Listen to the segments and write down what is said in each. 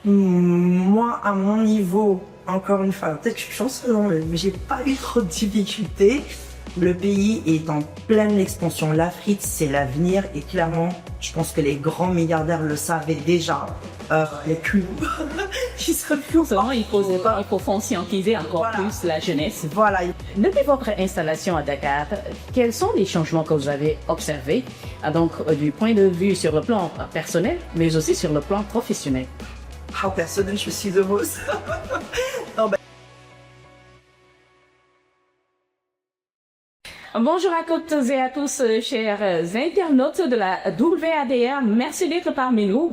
Moi, à mon niveau, encore une fois, peut-être que je suis chanceuse, hein, mais j'ai pas eu trop de difficultés. Le pays est en pleine expansion. L'Afrique, c'est l'avenir et clairement, je pense que les grands milliardaires le savaient déjà. Les clous qui seraient plus Seulement, il faut conscientiser encore plus la jeunesse. Voilà. Depuis votre installation à Dakar, quels sont les changements que vous avez observés, donc du point de vue sur le plan personnel, mais aussi sur le plan professionnel? Personnel, je suis heureuse. Bonjour à toutes et à tous, chers internautes de la WADR. Merci d'être parmi nous.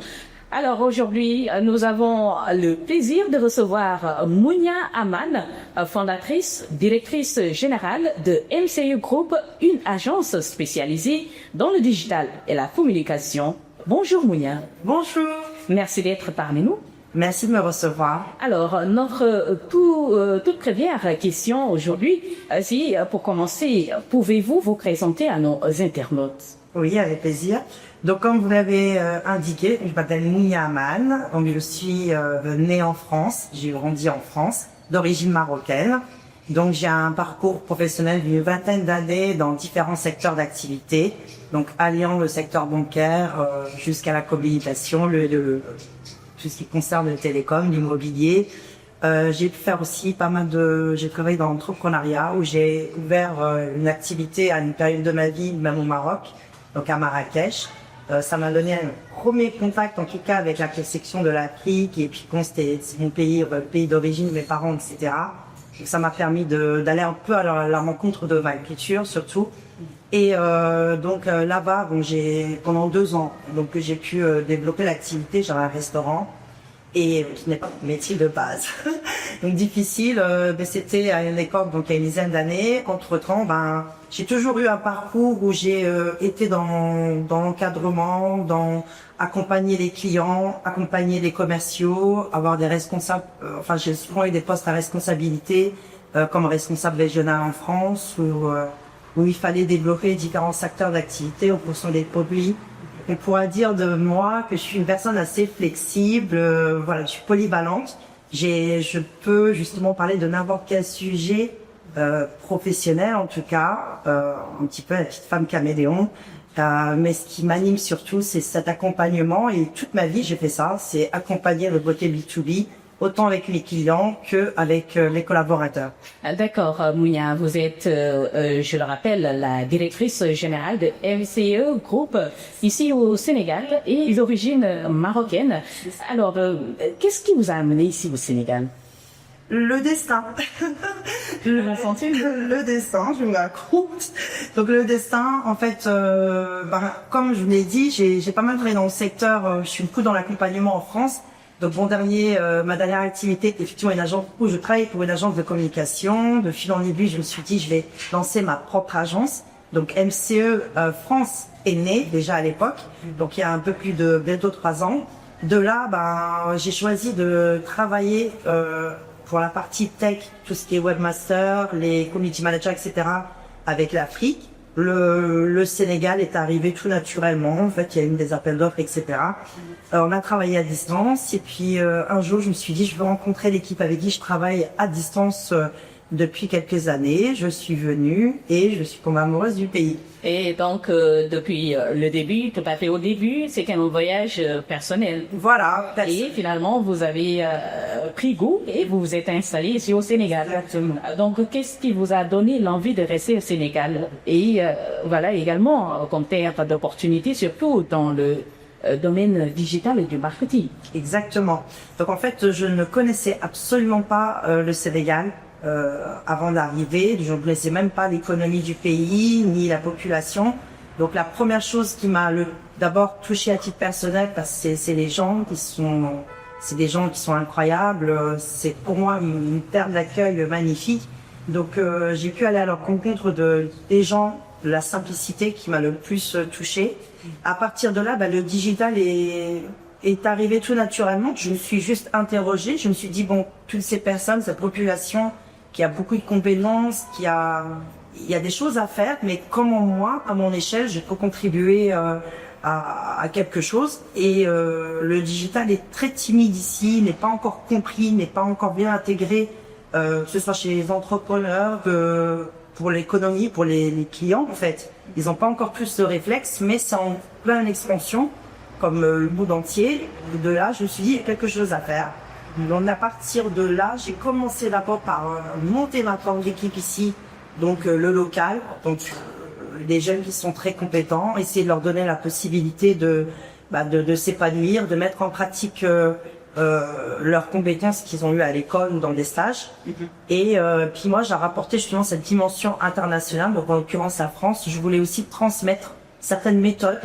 Alors aujourd'hui, nous avons le plaisir de recevoir Mounia Aman, fondatrice, directrice générale de MCE Group, une agence spécialisée dans le digital et la communication. Bonjour Mounia. Bonjour. Merci d'être parmi nous. Merci de me recevoir. Alors, notre toute première question aujourd'hui, c'est pour commencer, pouvez-vous vous présenter à nos internautes? Oui, avec plaisir. Donc, comme vous l'avez indiqué, je m'appelle Mounia Aman. Donc, je suis née en France. J'ai grandi en France, d'origine marocaine. Donc, j'ai un parcours professionnel d'une vingtaine d'années dans différents secteurs d'activité. Donc, alliant le secteur bancaire jusqu'à la communication, tout ce qui concerne le télécom, l'immobilier. J'ai pu faire aussi j'ai travaillé dans l'entrepreneuriat où j'ai ouvert une activité à une période de ma vie, même au Maroc, donc à Marrakech. Ça m'a donné un premier contact, en tout cas, avec la section de l'Afrique et puis quand c'est mon pays, le pays d'origine, mes parents, etc. Donc, ça m'a permis d'aller un peu à la rencontre de ma culture, surtout. Et donc là-bas, bon, pendant 2 ans, donc j'ai pu développer l'activité. J'avais un restaurant et qui n'est pas mon métier de base, donc difficile. Mais c'était à une époque, donc il y a une dizaine d'années. Entre-temps, j'ai toujours eu un parcours où j'ai été dans l'encadrement, dans accompagner les clients, accompagner les commerciaux, avoir des responsables. Enfin, j'ai souvent eu des postes à responsabilité, comme responsable régional en France où il fallait développer différents secteurs d'activité en fonction des produits. On pourra dire de moi que je suis une personne assez flexible, voilà, je suis polyvalente. Je peux justement parler de n'importe quel sujet professionnel, en tout cas, un petit peu la petite femme caméléon. Mais ce qui m'anime surtout, c'est cet accompagnement. Et toute ma vie, j'ai fait ça, c'est accompagner le beauté B2B, autant avec les clients qu'avec les collaborateurs. D'accord, Mounia, vous êtes, je le rappelle, la directrice générale de MCE Group ici au Sénégal et d'origine marocaine. Alors, qu'est-ce qui vous a amené ici au Sénégal? Le destin. Le destin, je me raconte. Donc le destin, en fait, comme je vous l'ai dit, j'ai pas mal travaillé dans le secteur, je suis beaucoup dans l'accompagnement en France. Donc ma dernière activité était effectivement une agence où je travaille pour une agence de communication. De fil en aiguille, je me suis dit je vais lancer ma propre agence. Donc MCE France est née déjà à l'époque, donc il y a un peu plus de bientôt 3 ans. De là, j'ai choisi de travailler pour la partie tech, tout ce qui est webmaster, les community managers, etc. avec l'Afrique. Le Sénégal est arrivé tout naturellement. En fait, il y a eu des appels d'offres, etc. On a travaillé à distance et puis un jour, je me suis dit, je veux rencontrer l'équipe avec qui je travaille à distance depuis quelques années. Je suis venue et je suis tombée amoureuse du pays. Et donc, depuis le début, tout à fait au début, c'était un voyage personnel. Voilà. Et finalement, vous avez pris goût et vous vous êtes installé ici au Sénégal. Exactement. Donc, qu'est-ce qui vous a donné l'envie de rester au Sénégal? Et voilà, également, comme terre d'opportunités, surtout dans le domaine digital et du marketing. Exactement. Donc, en fait, je ne connaissais absolument pas le Sénégal. Avant d'arriver, je ne connaissais même pas l'économie du pays ni la population. Donc la première chose qui m'a d'abord touchée à titre personnel, parce que c'est des gens qui sont incroyables. C'est pour moi une terre d'accueil magnifique. Donc j'ai pu aller à leur rencontre des gens, de la simplicité qui m'a le plus touchée. À partir de là, le digital est arrivé tout naturellement. Je me suis juste interrogée. Je me suis dit toutes ces personnes, cette population qui a beaucoup de compétences, il y a des choses à faire, mais comment moi, à mon échelle, je peux contribuer à quelque chose. Et le digital est très timide ici, n'est pas encore compris, n'est pas encore bien intégré, que ce soit chez les entrepreneurs, pour l'économie, pour les clients en fait. Ils n'ont pas encore plus ce réflexe, mais c'est en pleine expansion, comme le monde entier. De là, je me suis dit, il y a quelque chose à faire. Donc à partir de là, j'ai commencé d'abord par monter ma forme d'équipe ici, donc le local, donc des jeunes qui sont très compétents, essayer de leur donner la possibilité de s'épanouir, de mettre en pratique leurs compétences qu'ils ont eues à l'école ou dans des stages. Et puis moi, j'ai rapporté justement cette dimension internationale, donc en l'occurrence la France. Je voulais aussi transmettre certaines méthodes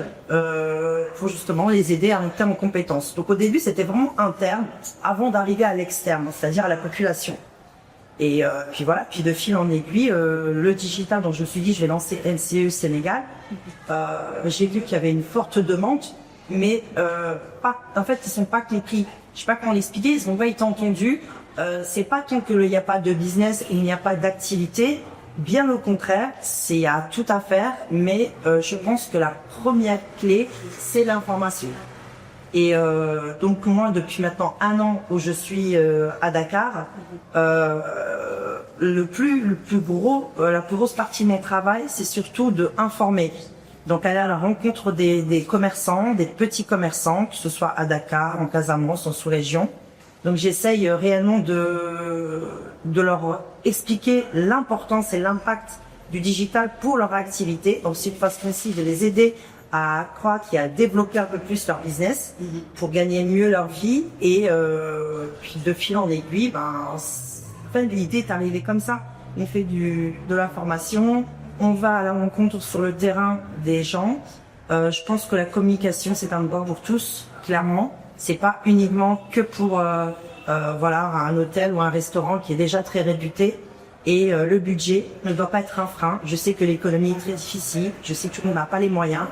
pour justement les aider à monter en compétences. Donc au début, c'était vraiment interne avant d'arriver à l'externe, c'est-à-dire à la population. Et puis voilà, puis de fil en aiguille, le digital, donc je me suis dit, je vais lancer MCE Sénégal. J'ai vu qu'il y avait une forte demande, mais en fait, ils sont pas compris. Je sais pas comment l'expliquer, ils n'ont pas été entendus. C'est pas tant qu'il n'y a pas de business, il n'y a pas d'activité. Bien au contraire, il y a tout à faire, mais je pense que la première clé, c'est l'information. Et donc moi, depuis maintenant 1 an où je suis à Dakar, la plus grosse partie de mon travail, c'est surtout de informer. Donc aller à la rencontre des commerçants, des petits commerçants, que ce soit à Dakar, en Casamance, en sous-région. Donc j'essaye réellement de leur expliquer l'importance et l'impact du digital pour leur activité. Donc c'est une façon aussi de les aider à croître et à développer un peu plus leur business pour gagner mieux leur vie. Et puis de fil en aiguille, l'idée est arrivée comme ça. On fait de l'information, on va à la rencontre sur le terrain des gens. Je pense que la communication, c'est un devoir pour tous, clairement. C'est pas uniquement que pour un hôtel ou un restaurant qui est déjà très réputé. Et le budget ne doit pas être un frein. Je sais que l'économie est très difficile. Je sais que tout le monde n'a pas les moyens.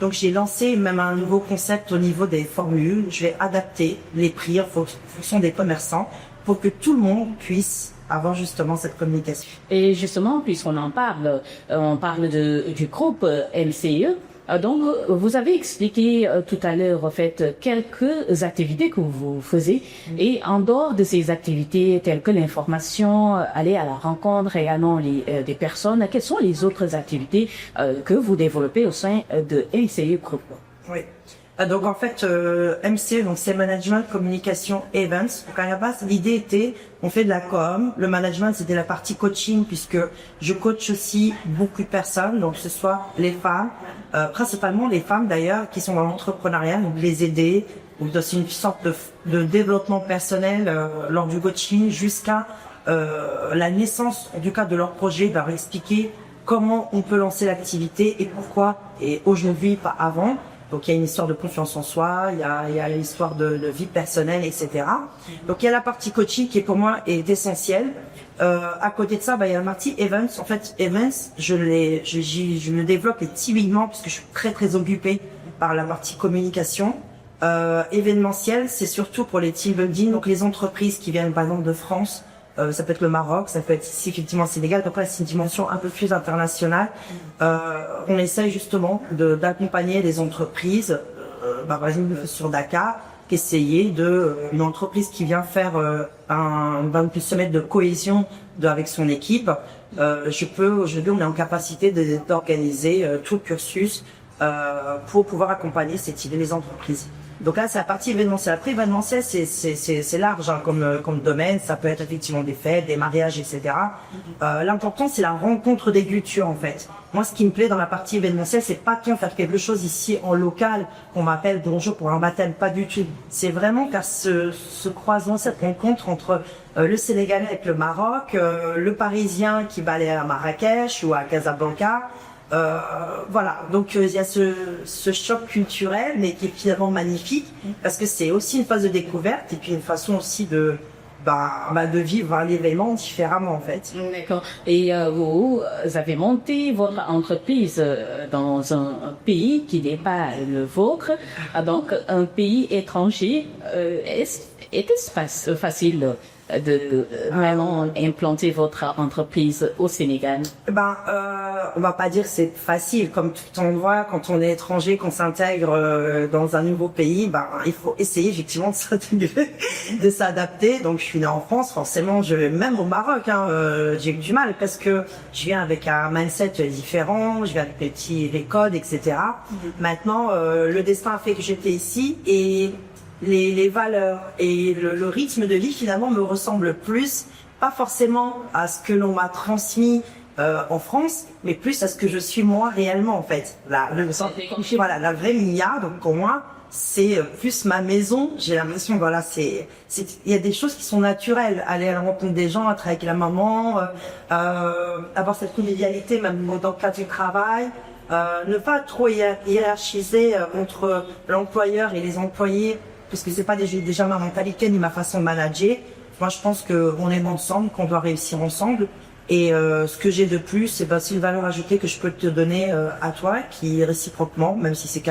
Donc j'ai lancé même un nouveau concept au niveau des formules. Je vais adapter les prix en fonction des commerçants pour que tout le monde puisse avoir justement cette communication. Et justement, puisqu'on en parle, on parle du groupe MCE. Donc, vous avez expliqué tout à l'heure, en fait, quelques activités que vous faisiez. Et en dehors de ces activités, telles que l'information, aller à la rencontre également des personnes, quelles sont les autres activités que vous développez au sein de MCE Group? Oui. Donc en fait, MCE, donc c'est Management, Communication, Events. Donc à la base, l'idée était, on fait de la com. Le management, c'était la partie coaching, puisque je coach aussi beaucoup de personnes, donc ce soit les femmes, principalement les femmes d'ailleurs, qui sont dans l'entrepreneuriat, donc les aider, ou dans une sorte de développement personnel lors du coaching, jusqu'à la naissance, du cas de leur projet, leur expliquer comment on peut lancer l'activité et pourquoi, et aujourd'hui, pas avant. Donc il y a une histoire de confiance en soi, il y a une histoire de vie personnelle, etc. Donc il y a la partie coaching qui pour moi est essentielle. À côté de ça, il y a la partie events. En fait, events, je le développe timidement parce que je suis très occupée par la partie communication. Événementiel, c'est surtout pour les team building, donc les entreprises qui viennent par exemple de France. Ça peut être le Maroc, ça peut être ici effectivement Sénégal. Après c'est une dimension un peu plus internationale. On essaye justement d'accompagner les entreprises, par exemple sur Dakar, qu'essayer une entreprise qui vient faire un sommet de cohésion avec son équipe. Aujourd'hui on est en capacité d'organiser tout le cursus pour pouvoir accompagner cette idée les entreprises. Donc là, c'est la partie événementielle. Après, événementiel, c'est large comme domaine. Ça peut être effectivement des fêtes, des mariages, etc. L'important, c'est la rencontre des cultures, en fait. Moi, ce qui me plaît dans la partie événementielle, c'est pas tant faire quelque chose ici en local, qu'on m'appelle bonjour pour un baptême, pas du tout. C'est vraiment faire ce croisement, cette rencontre entre le Sénégalais avec le Maroc, le Parisien qui va aller à Marrakech ou à Casablanca. Voilà, donc il y a ce choc culturel, mais qui est finalement magnifique, parce que c'est aussi une phase de découverte et puis une façon aussi de vivre l'événement différemment en fait. D'accord. Et vous avez monté votre entreprise dans un pays qui n'est pas le vôtre, donc un pays étranger. Était-ce facile de vraiment implanter votre entreprise au Sénégal? On va pas dire que c'est facile. Comme tout on voit, quand on est étranger, qu'on s'intègre dans un nouveau pays, il faut essayer effectivement de s'intégrer, de s'adapter. Donc, je suis née en France, forcément, même au Maroc, j'ai eu du mal parce que je viens avec un mindset différent, je viens avec les codes, etc. Maintenant, le destin a fait que j'étais ici et les valeurs et le rythme de vie finalement me ressemblent plus, pas forcément à ce que l'on m'a transmis en France, mais plus à ce que je suis moi réellement en fait. Voilà, la vraie Mia, donc pour moi, c'est plus ma maison. J'ai l'impression, voilà, il y a des choses qui sont naturelles. Aller à la rencontre des gens, être avec la maman, avoir cette convivialité même dans le cadre du travail. Ne pas trop hiérarchiser entre l'employeur et les employés, parce que c'est pas déjà ma mentalité ni ma façon de manager. Moi, je pense qu'on est ensemble, qu'on doit réussir ensemble. Et ce que j'ai de plus, c'est une valeur ajoutée que je peux te donner à toi, qui réciproquement, même si c'est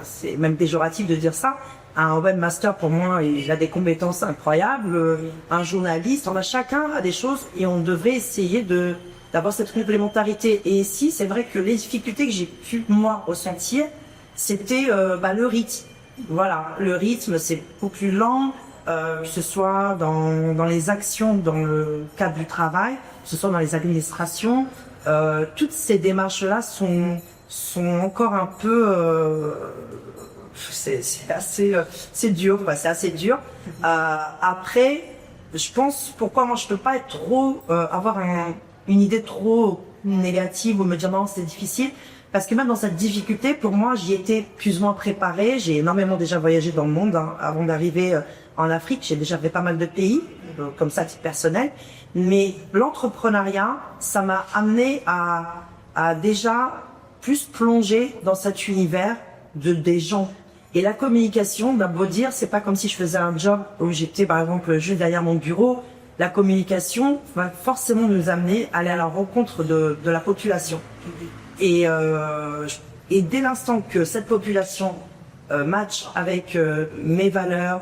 c'est même péjoratif de dire ça. Un webmaster, pour moi, il a des compétences incroyables. Un journaliste, chacun a des choses et on devrait essayer d'avoir cette complémentarité. Et ici, c'est vrai que les difficultés que j'ai pu, moi, ressentir, c'était le rythme. Voilà, le rythme, c'est beaucoup plus lent, que ce soit dans les actions, dans le cadre du travail, que ce soit dans les administrations. Toutes ces démarches-là sont encore un peu... c'est assez dur, quoi, c'est assez dur. Après, je pense, pourquoi moi je peux pas être trop... avoir une idée trop négative ou me dire non, c'est difficile. Parce que même dans cette difficulté, pour moi, j'y étais plus ou moins préparée. J'ai énormément déjà voyagé dans le monde avant d'arriver en Afrique. J'ai déjà fait pas mal de pays, comme ça, à titre personnel. Mais l'entrepreneuriat, ça m'a amené à déjà plus plonger dans cet univers des gens. Et la communication, beau dire, c'est pas comme si je faisais un job où j'étais, par exemple, juste derrière mon bureau. La communication va forcément nous amener à aller à la rencontre de la population. Et dès l'instant que cette population match avec mes valeurs,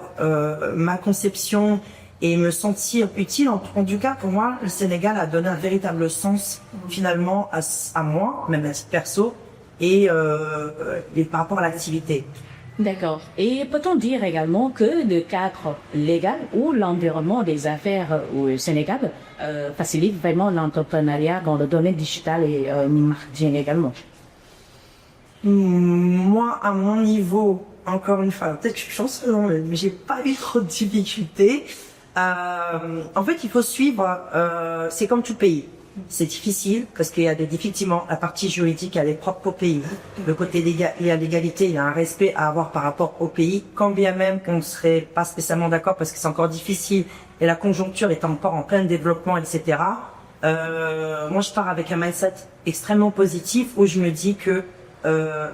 ma conception et me sentir utile, en tout cas pour moi, le Sénégal a donné un véritable sens finalement à moi, même à titre perso, et par rapport à l'activité. D'accord. Et peut-on dire également que le cadre légal ou l'environnement des affaires au Sénégal facilite vraiment l'entrepreneuriat dans le domaine digital et marketing également? Moi, à mon niveau, encore une fois, peut-être que je suis chanceuse, mais j'ai pas eu trop de difficultés. En fait, il faut suivre, c'est comme tout pays. C'est difficile parce qu'il y a effectivement la partie juridique, elle est propre au pays. Le côté il y a l'égalité, il y a un respect à avoir par rapport au pays, quand bien même qu'on ne serait pas spécialement d'accord parce que c'est encore difficile et la conjoncture est encore en plein développement, etc. Moi, je pars avec un mindset extrêmement positif où je me dis que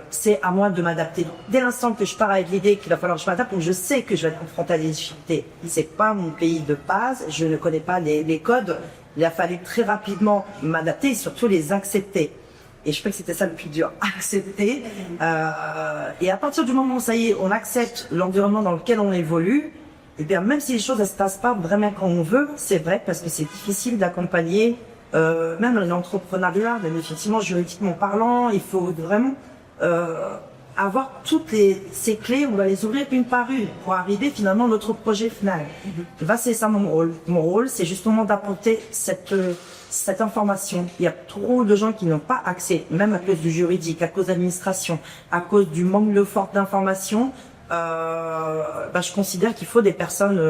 c'est à moi de m'adapter. Dès l'instant que je pars avec l'idée qu'il va falloir que je m'adapte, je sais que je vais être confrontée à des difficultés. C'est pas mon pays de base, je ne connais pas les codes. Il a fallu très rapidement m'adapter et surtout les accepter. Et je crois que c'était ça le plus dur, accepter. Et à partir du moment où ça y est, on accepte l'environnement dans lequel on évolue, et bien même si les choses ne se passent pas vraiment comme on veut, c'est vrai parce que c'est difficile d'accompagner même l'entrepreneuriat, même effectivement juridiquement parlant, il faut vraiment avoir toutes ces clés, on va les ouvrir une par une pour arriver finalement à notre projet final. C'est ça mon rôle. Mon rôle, c'est justement d'apporter cette information. Il y a trop de gens qui n'ont pas accès, même à cause du juridique, à cause de l'administration, à cause du manque de force d'information. Je considère qu'il faut des personnes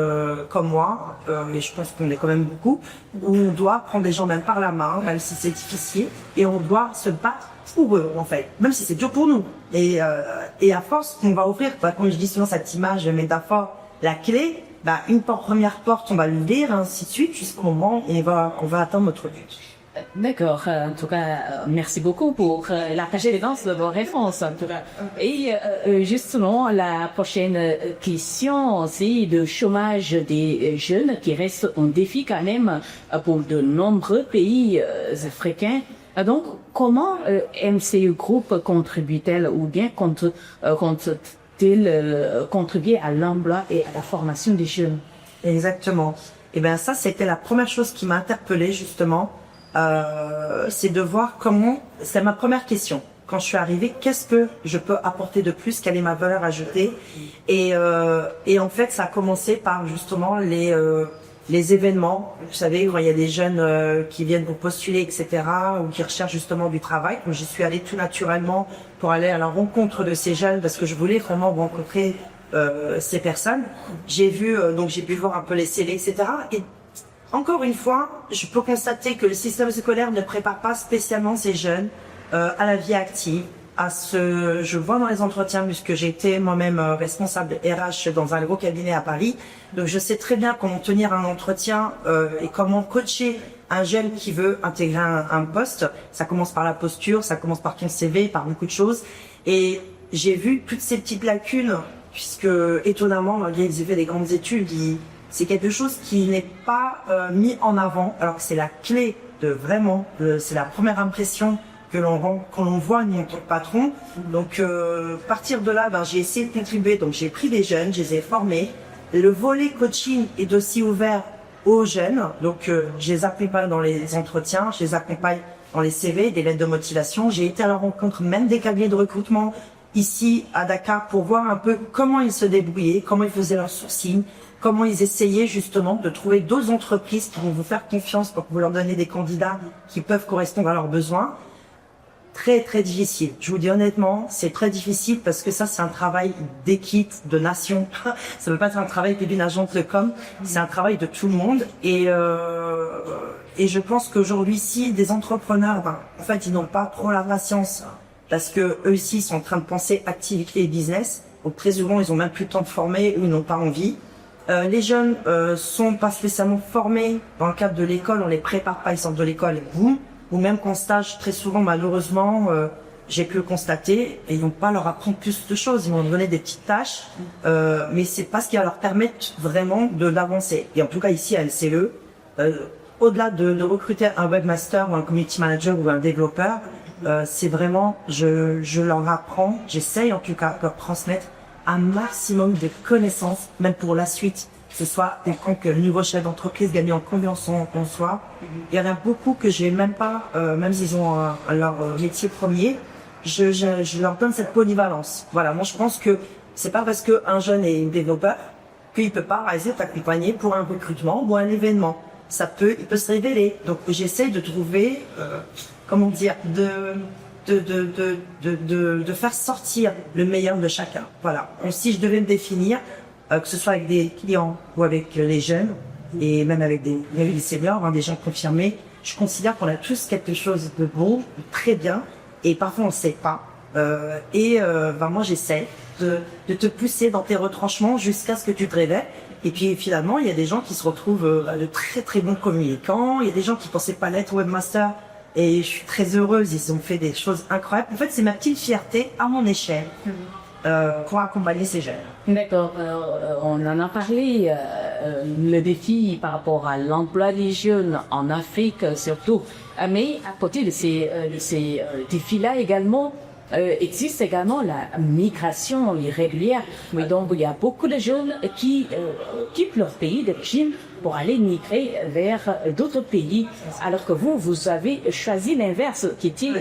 comme moi, et je pense qu'on est quand même beaucoup, où on doit prendre les gens même par la main, même si c'est difficile, et on doit se battre pour eux, en fait, même si c'est dur pour nous. Et à force, on va ouvrir, comme je dis souvent cette image de métaphore, la clé, une première porte, on va l'ouvrir, ainsi de suite, jusqu'au moment où on va atteindre notre but. D'accord. En tout cas, merci beaucoup pour la précédence de vos réponses. En tout cas. Et justement, la prochaine question, c'est le chômage des jeunes qui reste un défi quand même pour de nombreux pays africains. Donc, comment MCE Group contribue-t-elle ou bien compte-t-il contribuer à l'emploi et à la formation des jeunes? Exactement. Et ben ça, c'était la première chose qui m'a interpellée justement. C'est de voir comment. C'est ma première question. Quand je suis arrivée, qu'est-ce que je peux apporter de plus? Quelle est ma valeur ajoutée? Et en fait, ça a commencé par justement les événements. Vous savez, quand il y a des jeunes qui viennent pour postuler, etc., ou qui recherchent justement du travail. Donc, j'y suis allée tout naturellement pour aller à la rencontre de ces jeunes parce que je voulais vraiment rencontrer ces personnes. J'ai vu, donc j'ai pu voir un peu les CV, etc. Et encore une fois, je peux constater que le système scolaire ne prépare pas spécialement ces jeunes à la vie active, je vois dans les entretiens, puisque j'ai été moi-même responsable RH dans un gros cabinet à Paris, donc je sais très bien comment tenir un entretien et comment coacher un jeune qui veut intégrer un poste. Ça commence par la posture, ça commence par ton CV, par beaucoup de choses. Et j'ai vu toutes ces petites lacunes, puisque étonnamment, malgré qu'ils aient fait des grandes études, c'est quelque chose qui n'est pas mis en avant, alors que c'est la clé de vraiment, c'est la première impression que l'on voit notre patron. Donc, partir de là, j'ai essayé de contribuer. Donc, j'ai pris des jeunes, je les ai formés. Le volet coaching est aussi ouvert aux jeunes. Donc, je les accompagne dans les entretiens, je les accompagne dans les CV, des lettres de motivation. J'ai été à la rencontre même des cabinets de recrutement ici à Dakar pour voir un peu comment ils se débrouillaient, comment ils faisaient leur sourcing, comment ils essayaient justement de trouver d'autres entreprises qui vont vous faire confiance pour que vous leur donniez des candidats qui peuvent correspondre à leurs besoins. Très très difficile. Je vous dis honnêtement, c'est très difficile parce que ça c'est un travail d'équipe, de nation. Ça ne veut pas être un travail que d'une agence de com, c'est un travail de tout le monde. Et je pense qu'aujourd'hui, si des entrepreneurs, en fait, ils n'ont pas trop la patience parce que eux aussi sont en train de penser activité et business. Donc très souvent, ils ont même plus le temps de former ou ils n'ont pas envie. Les jeunes sont pas spécialement formés dans le cadre de l'école, on les prépare pas, ils sortent de l'école et boum. Ou même qu'en stage, très souvent, malheureusement, j'ai pu le constater, et ils vont pas leur apprendre plus de choses, ils vont leur donner des petites tâches, mais c'est pas ce qui va leur permettre vraiment d'avancer. Et en tout cas, ici, à LCE, au-delà de recruter un webmaster ou un community manager ou un développeur, c'est vraiment, je leur apprends, j'essaye en tout cas de leur transmettre un maximum de connaissances, même pour la suite. Que ce soit des comptes que le nouveau chef d'entreprise gagne en confiance en soi. Il y en a beaucoup que j'ai même pas, même s'ils ont leur métier premier, je leur donne cette polyvalence. Voilà, moi je pense que c'est pas parce qu'un jeune est développeur qu'il peut pas, par exemple, t'accompagner pour un recrutement ou un événement. Il peut se révéler. Donc j'essaie de trouver, comment dire, de faire sortir le meilleur de chacun. Voilà. Donc, si je devais me définir, que ce soit avec des clients ou avec les jeunes, et même avec des seniors, des gens confirmés, je considère qu'on a tous quelque chose de bon, de très bien, et parfois on ne sait pas. Moi j'essaie de te pousser dans tes retranchements jusqu'à ce que tu te réveilles. Et puis finalement, il y a des gens qui se retrouvent de très très bons communicants, il y a des gens qui pensaient pas l'être webmaster, et je suis très heureuse, ils ont fait des choses incroyables. En fait, c'est ma petite fierté à mon échelle. Pour accompagner ces jeunes. D'accord, on en a parlé, le défi par rapport à l'emploi des jeunes en Afrique surtout, mais à côté de ces défis-là également, existe également la migration irrégulière. Oui, donc il y a beaucoup de jeunes qui quittent leur pays d'origine pour aller migrer vers d'autres pays, alors que vous avez choisi l'inverse, qui était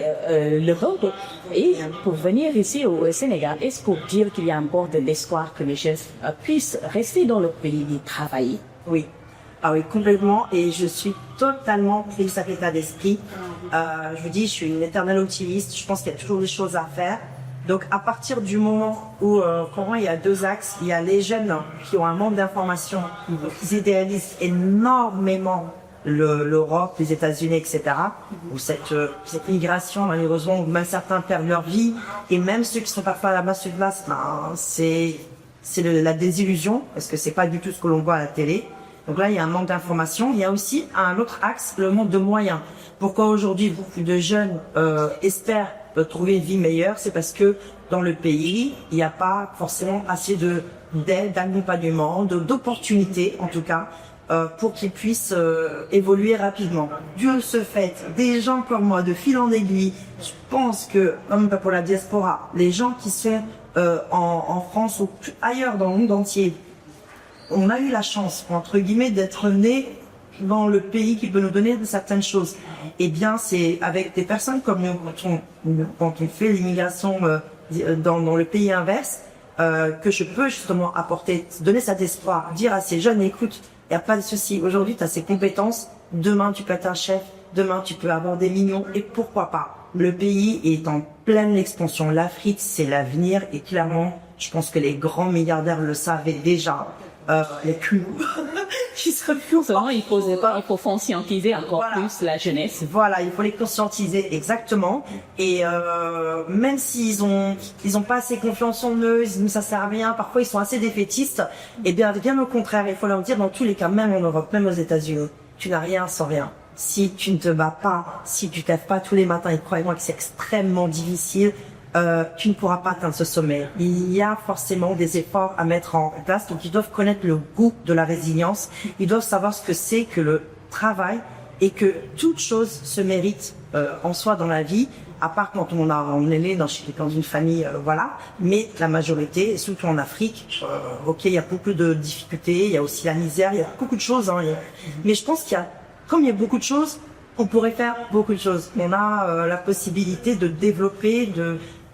l'Europe, et pour venir ici au Sénégal. Est-ce qu'on peut dire qu'il y a encore de l'espoir que les jeunes puissent rester dans leur pays et travailler? Oui. Ah oui, complètement. Et je suis totalement prise à cet état d'esprit. Je vous dis, je suis une éternelle optimiste. Je pense qu'il y a toujours des choses à faire. Donc, à partir du moment où, comment il y a deux axes, il y a les jeunes qui ont un manque d'information, qui idéalisent énormément l'Europe, les États-Unis, etc. Où cette migration, malheureusement, où même certains perdent leur vie, et même ceux qui sont parfois à la base sur place, c'est la désillusion, parce que c'est pas du tout ce que l'on voit à la télé. Donc là, il y a un manque d'information. Il y a aussi un autre axe, le manque de moyens. Pourquoi aujourd'hui beaucoup de jeunes espèrent trouver une vie meilleure? C'est parce que dans le pays, il n'y a pas forcément assez d'aide, d'accompagnement, d'opportunités en tout cas, pour qu'ils puissent évoluer rapidement. Dieu se fait, des gens comme moi, de fil en aiguille, je pense que, même pas pour la diaspora, les gens qui sont en France ou ailleurs dans le monde entier, on a eu la chance, entre guillemets, d'être né dans le pays qui peut nous donner certaines choses. Eh bien, c'est avec des personnes comme nous, quand on fait l'immigration dans le pays inverse, que je peux justement apporter, donner cet espoir, dire à ces jeunes, écoute, il n'y a pas de souci, aujourd'hui tu as ces compétences, demain tu peux être un chef, demain tu peux avoir des millions, et pourquoi pas. Le pays est en pleine expansion, l'Afrique c'est l'avenir, et clairement, je pense que les grands milliardaires le savaient déjà. Les plus qui seraient plus seulement il faut conscientiser encore plus la jeunesse. Voilà, il faut les conscientiser exactement. Et même s'ils ont pas assez confiance en eux, ils disent ça sert à rien. Parfois ils sont assez défaitistes. Et bien au contraire, il faut leur dire dans tous les cas, même en Europe, même aux États-Unis, tu n'as rien sans rien. Si tu ne te bats pas, si tu t'lèves pas tous les matins, et croyez-moi que c'est extrêmement difficile. Tu ne pourras pas atteindre ce sommet. Il y a forcément des efforts à mettre en place, donc ils doivent connaître le goût de la résilience, ils doivent savoir ce que c'est que le travail et que toute chose se mérite en soi dans la vie, à part quand on est né dans une famille, voilà, mais la majorité, surtout en Afrique, ok, il y a beaucoup de difficultés, il y a aussi la misère, il y a beaucoup de choses, hein, mais je pense comme il y a beaucoup de choses, on pourrait faire beaucoup de choses. On a la possibilité de développer,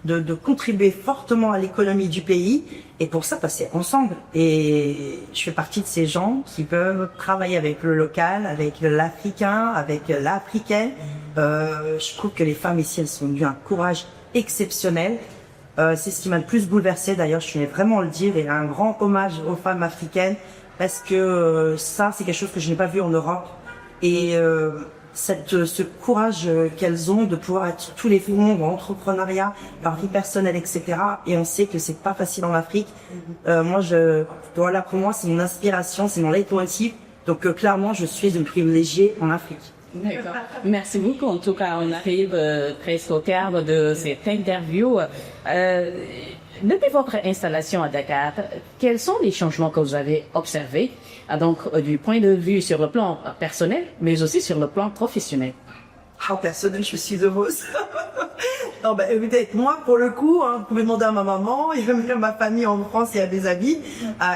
de contribuer fortement à l'économie du pays, et pour ça passer ensemble. Et je fais partie de ces gens qui peuvent travailler avec le local, avec l'Africain, avec l'Africaine. Je trouve que les femmes ici, elles sont d'un courage exceptionnel. C'est ce qui m'a le plus bouleversée d'ailleurs, je tenais vraiment à le dire, et un grand hommage aux femmes africaines, parce que ça c'est quelque chose que je n'ai pas vu en Europe. Et ce courage qu'elles ont de pouvoir être tous les fronts dans l'entrepreneuriat, leur vie personnelle, etc. Et on sait que c'est pas facile en Afrique. Moi, voilà, pour moi, c'est mon inspiration, c'est mon leitmotiv. Donc, clairement, je suis une privilégiée en Afrique. D'accord. Merci beaucoup. En tout cas, on arrive presque au terme de cette interview. Depuis votre installation à Dakar, quels sont les changements que vous avez observés, donc du point de vue sur le plan personnel, mais aussi sur le plan professionnel? Personnel, je suis heureuse. Non, écoutez, moi, pour le coup, vous pouvez demander à ma maman, et même à ma famille en France et à des amis.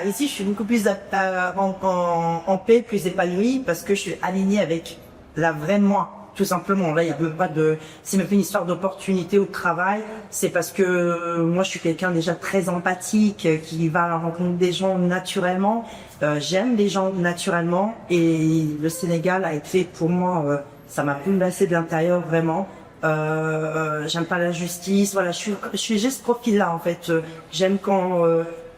Ici, je suis beaucoup plus en paix, plus épanouie, parce que je suis alignée avec la vraie moi. Tout simplement, là, il y a même pas c'est même pas une histoire d'opportunité au travail. C'est parce que moi, je suis quelqu'un déjà très empathique, qui va à la rencontre des gens naturellement. J'aime les gens naturellement, et le Sénégal a été pour moi, ça m'a bouleversé de l'intérieur vraiment. J'aime pas la justice, voilà, je suis juste ce profil-là en fait. J'aime quand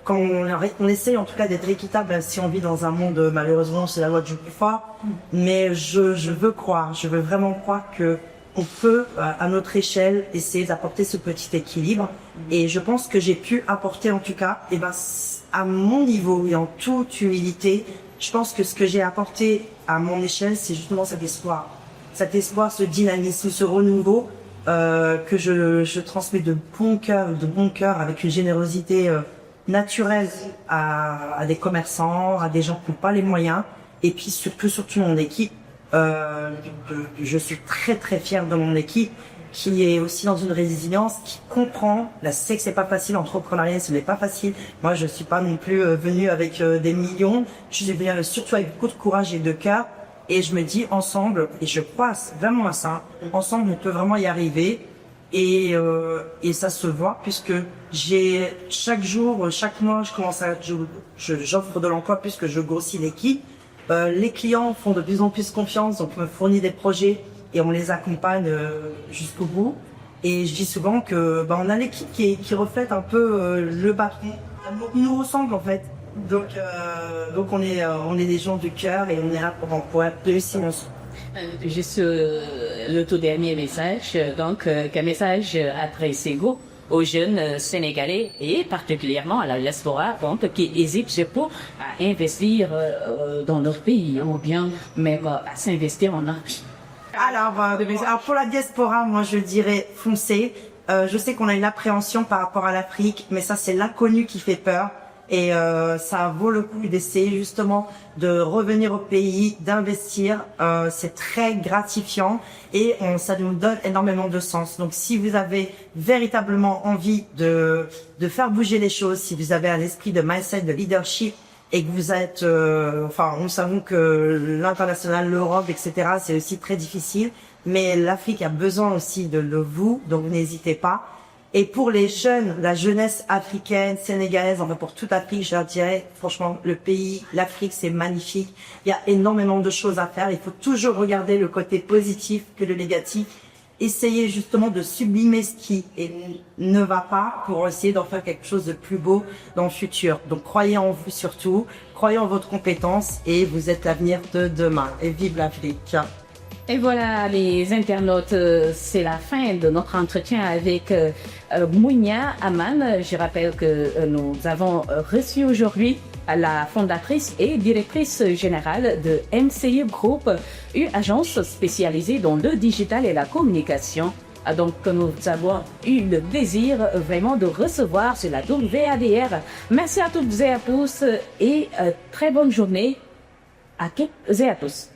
on essaye en tout cas d'être équitable, même si on vit dans un monde, malheureusement c'est la loi du plus fort, mais je veux vraiment croire que on peut à notre échelle essayer d'apporter ce petit équilibre, et je pense que j'ai pu apporter en tout cas, à mon niveau et en toute humilité, je pense que ce que j'ai apporté à mon échelle, c'est justement cet espoir, ce dynamisme, ce renouveau que je transmets de bon cœur, avec une générosité naturelle à des commerçants, à des gens qui n'ont pas les moyens, et puis surtout mon équipe. Je suis très très fière de mon équipe, qui est aussi dans une résilience, qui comprend. Là, je sais que c'est pas facile, l'entrepreneuriat, ce n'est pas facile. Moi, je suis pas non plus venue avec des millions. Je suis venue surtout avec beaucoup de courage et de cœur. Et je me dis ensemble, et je crois vraiment à ça, ensemble on peut vraiment y arriver. Et ça se voit, puisque j'ai chaque jour, chaque mois, j'offre de l'emploi puisque je grossis l'équipe. Les clients font de plus en plus confiance, donc on me fournit des projets et on les accompagne jusqu'au bout. Et je dis souvent que on a l'équipe qui reflète un peu le patron. Il nous ressemble en fait. Donc on est des gens du cœur, et on est là pour réussir ensemble. Juste le tout dernier message, donc qu'un message adressé aux jeunes Sénégalais et particulièrement à la diaspora, donc qui hésitent surtout à investir dans leur pays, ou bien même à s'investir en Afrique. Alors pour la diaspora, moi je dirais foncez. Je sais qu'on a une appréhension par rapport à l'Afrique, mais ça c'est l'inconnu qui fait peur. Et ça vaut le coup d'essayer justement de revenir au pays, d'investir. C'est très gratifiant, et ça nous donne énormément de sens. Donc si vous avez véritablement envie de faire bouger les choses, si vous avez un esprit de mindset, de leadership, et que vous êtes, nous savons que l'international, l'Europe, etc., c'est aussi très difficile, mais l'Afrique a besoin aussi de vous, donc n'hésitez pas. Et pour les jeunes, la jeunesse africaine, sénégalaise, enfin pour toute l'Afrique, je leur dirais, franchement, le pays, l'Afrique, c'est magnifique. Il y a énormément de choses à faire. Il faut toujours regarder le côté positif que le négatif. Essayez justement de sublimer ce qui ne va pas pour essayer d'en faire quelque chose de plus beau dans le futur. Donc croyez en vous surtout, croyez en votre compétence et vous êtes l'avenir de demain. Et vive l'Afrique! Et voilà les internautes, c'est la fin de notre entretien avec Mounia Aman. Je rappelle que nous avons reçu aujourd'hui la fondatrice et directrice générale de MCI Group, une agence spécialisée dans le digital et la communication. Donc nous avons eu le plaisir vraiment de recevoir sur la WADR. Merci à toutes et à tous et très bonne journée à toutes et à tous.